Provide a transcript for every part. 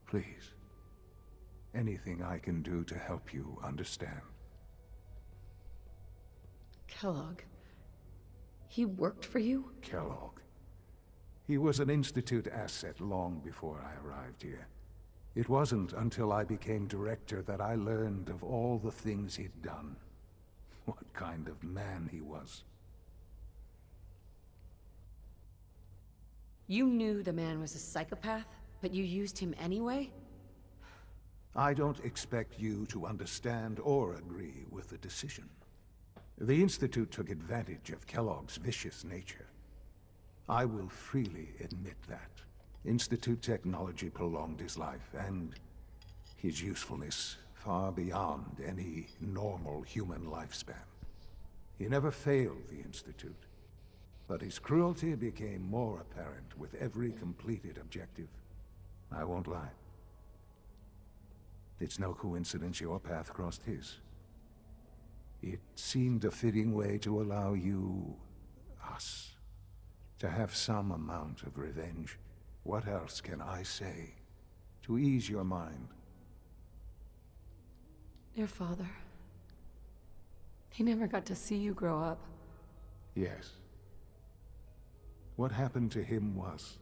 Please. Anything I can do to help you understand. Kellogg. He worked for you? Kellogg. He was an Institute asset long before I arrived here. It wasn't until I became director that I learned of all the things he'd done. What kind of man he was. You knew the man was a psychopath, but you used him anyway? I don't expect you to understand or agree with the decision. The Institute took advantage of Kellogg's vicious nature. I will freely admit that. Institute technology prolonged his life, and his usefulness far beyond any normal human lifespan. He never failed the Institute, but his cruelty became more apparent with every completed objective. I won't lie. It's no coincidence your path crossed his. It seemed a fitting way to allow you, us, to have some amount of revenge. What else can I say to ease your mind? Your father. He never got to see you grow up. Yes. What happened to him was...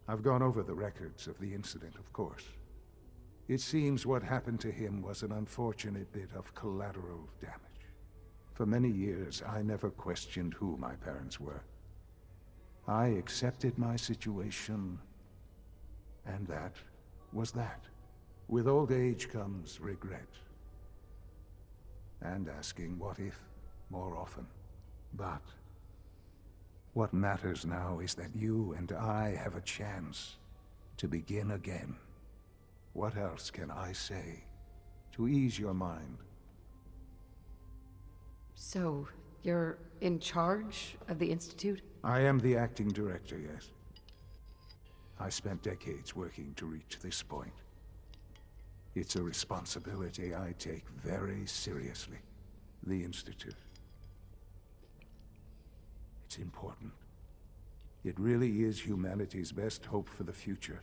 I've gone over the records of the incident, of course. It seems what happened to him was an unfortunate bit of collateral damage. For many years, I never questioned who my parents were. I accepted my situation, and that was that. With old age comes regret. And asking what if more often. But what matters now is that you and I have a chance to begin again. What else can I say to ease your mind? So, you're in charge of the Institute? I am the acting director, yes. I spent decades working to reach this point. It's a responsibility I take very seriously. The Institute. It's important. It really is humanity's best hope for the future,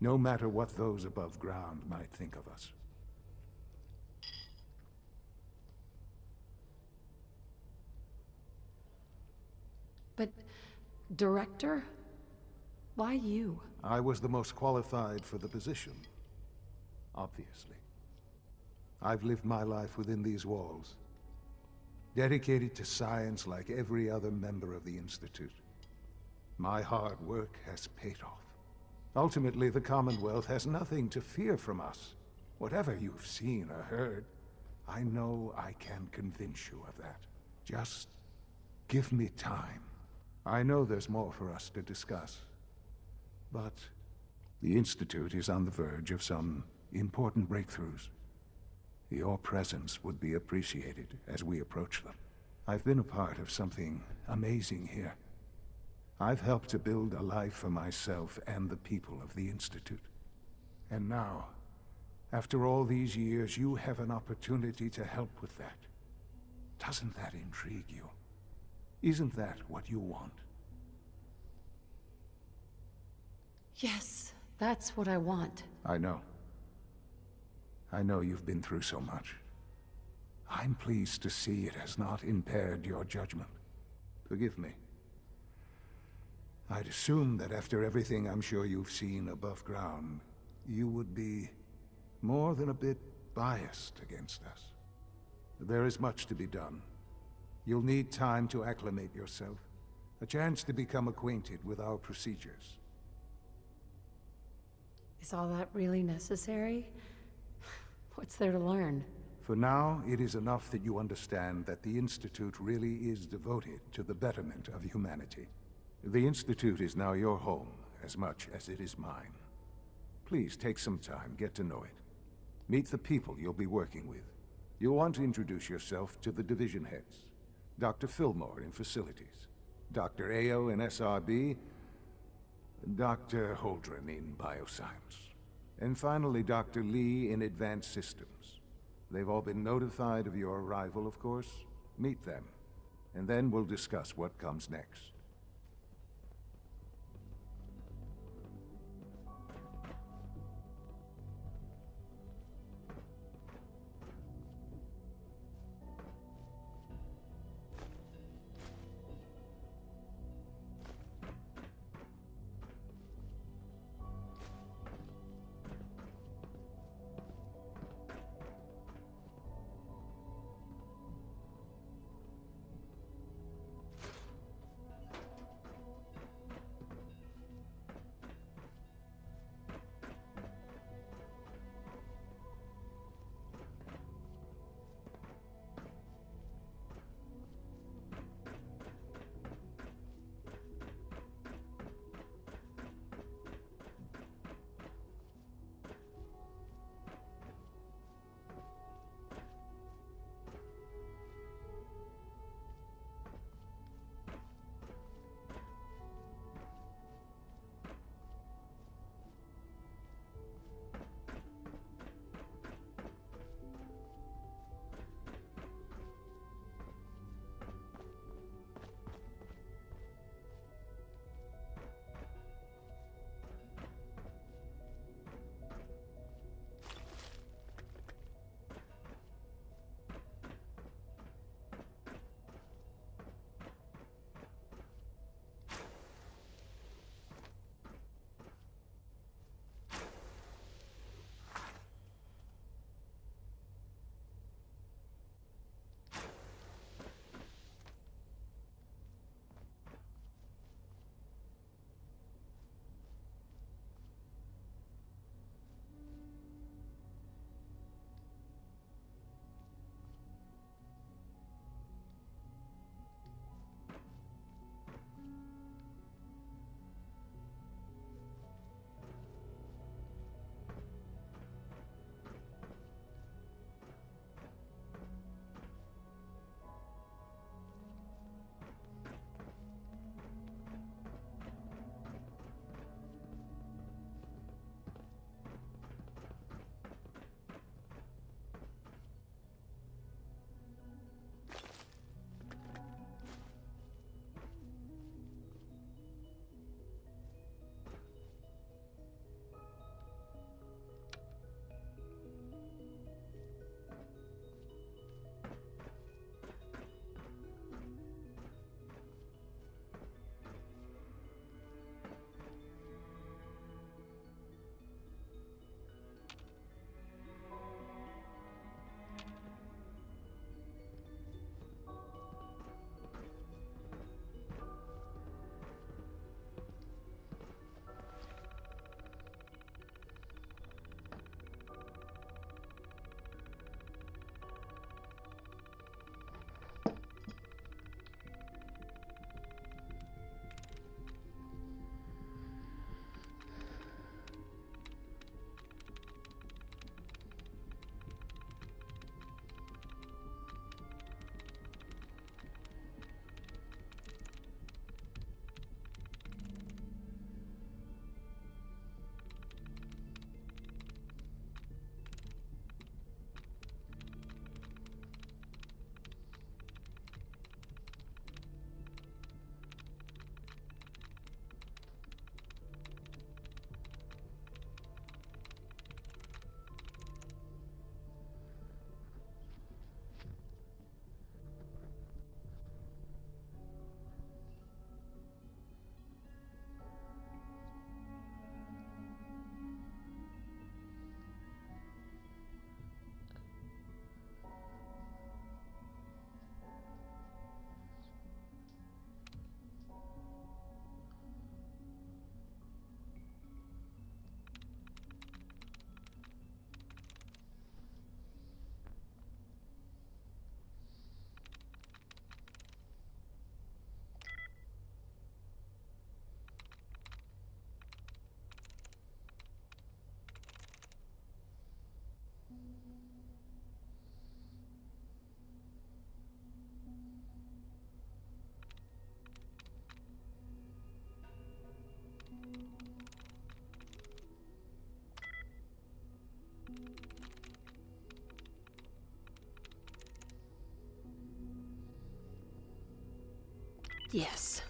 no matter what those above ground might think of us. But, director? Why you? I was the most qualified for the position, obviously. I've lived my life within these walls, dedicated to science like every other member of the Institute. My hard work has paid off. Ultimately, the Commonwealth has nothing to fear from us. Whatever you've seen or heard, I know I can convince you of that. Just give me time. I know there's more for us to discuss. But the Institute is on the verge of some important breakthroughs. Your presence would be appreciated as we approach them. I've been a part of something amazing here. I've helped to build a life for myself and the people of the Institute. And now, after all these years, you have an opportunity to help with that. Doesn't that intrigue you? Isn't that what you want? Yes, that's what I want. I know. I know you've been through so much. I'm pleased to see it has not impaired your judgment. Forgive me. I'd assume that after everything I'm sure you've seen above ground, you would be more than a bit biased against us. There is much to be done. You'll need time to acclimate yourself, a chance to become acquainted with our procedures. Is all that really necessary? What's there to learn? For now, it is enough that you understand that the Institute really is devoted to the betterment of humanity. The Institute is now your home, as much as it is mine. Please take some time, get to know it. Meet the people you'll be working with. You'll want to introduce yourself to the division heads. Dr. Fillmore in Facilities, Dr. Ayo in SRB, Dr. Holdren in Bioscience, and finally Dr. Lee in Advanced Systems. They've all been notified of your arrival, of course. Meet them, and then we'll discuss what comes next. Yes.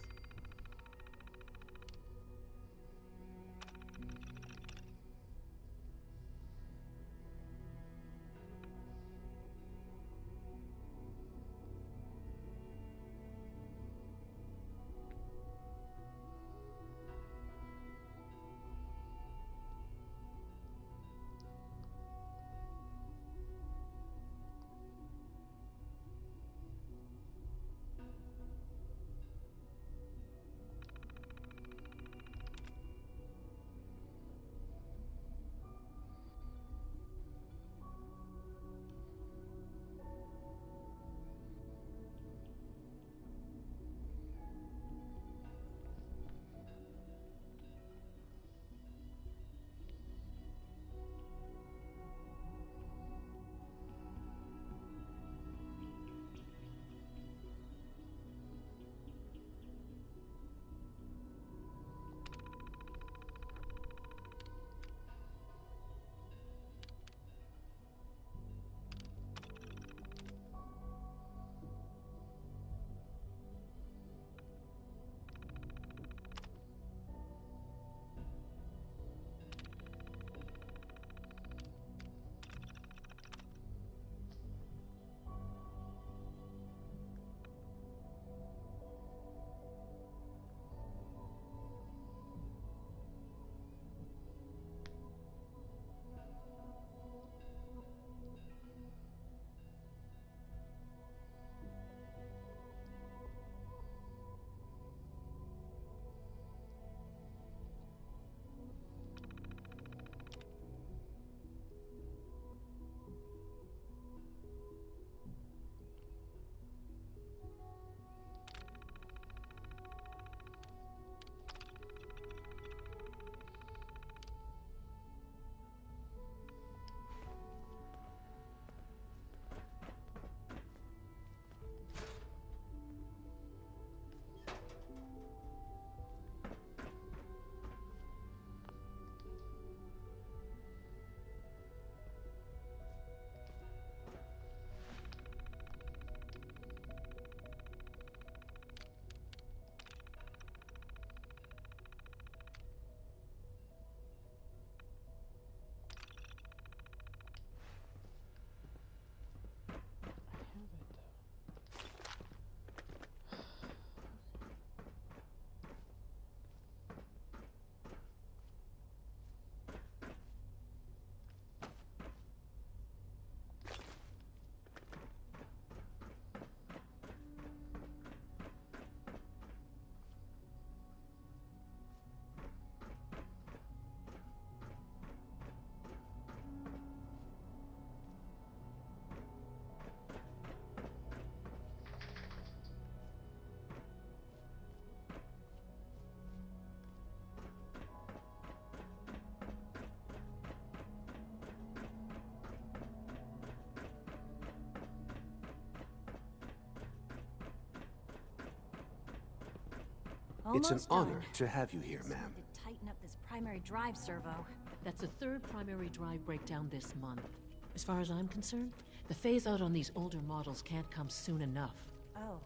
It's an Almost honor done. to have you here, ma'am. To tighten up this primary drive servo. That's the third primary drive breakdown this month. As far as I'm concerned, the phase-out on these older models can't come soon enough. Oh,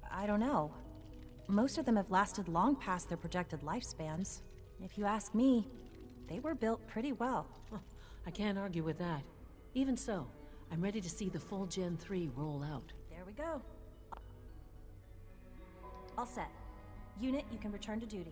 I don't know. Most of them have lasted long past their projected lifespans. If you ask me, they were built pretty well. I can't argue with that. Even so, I'm ready to see the full Gen 3 roll out. There we go. All set. Unit, you can return to duty.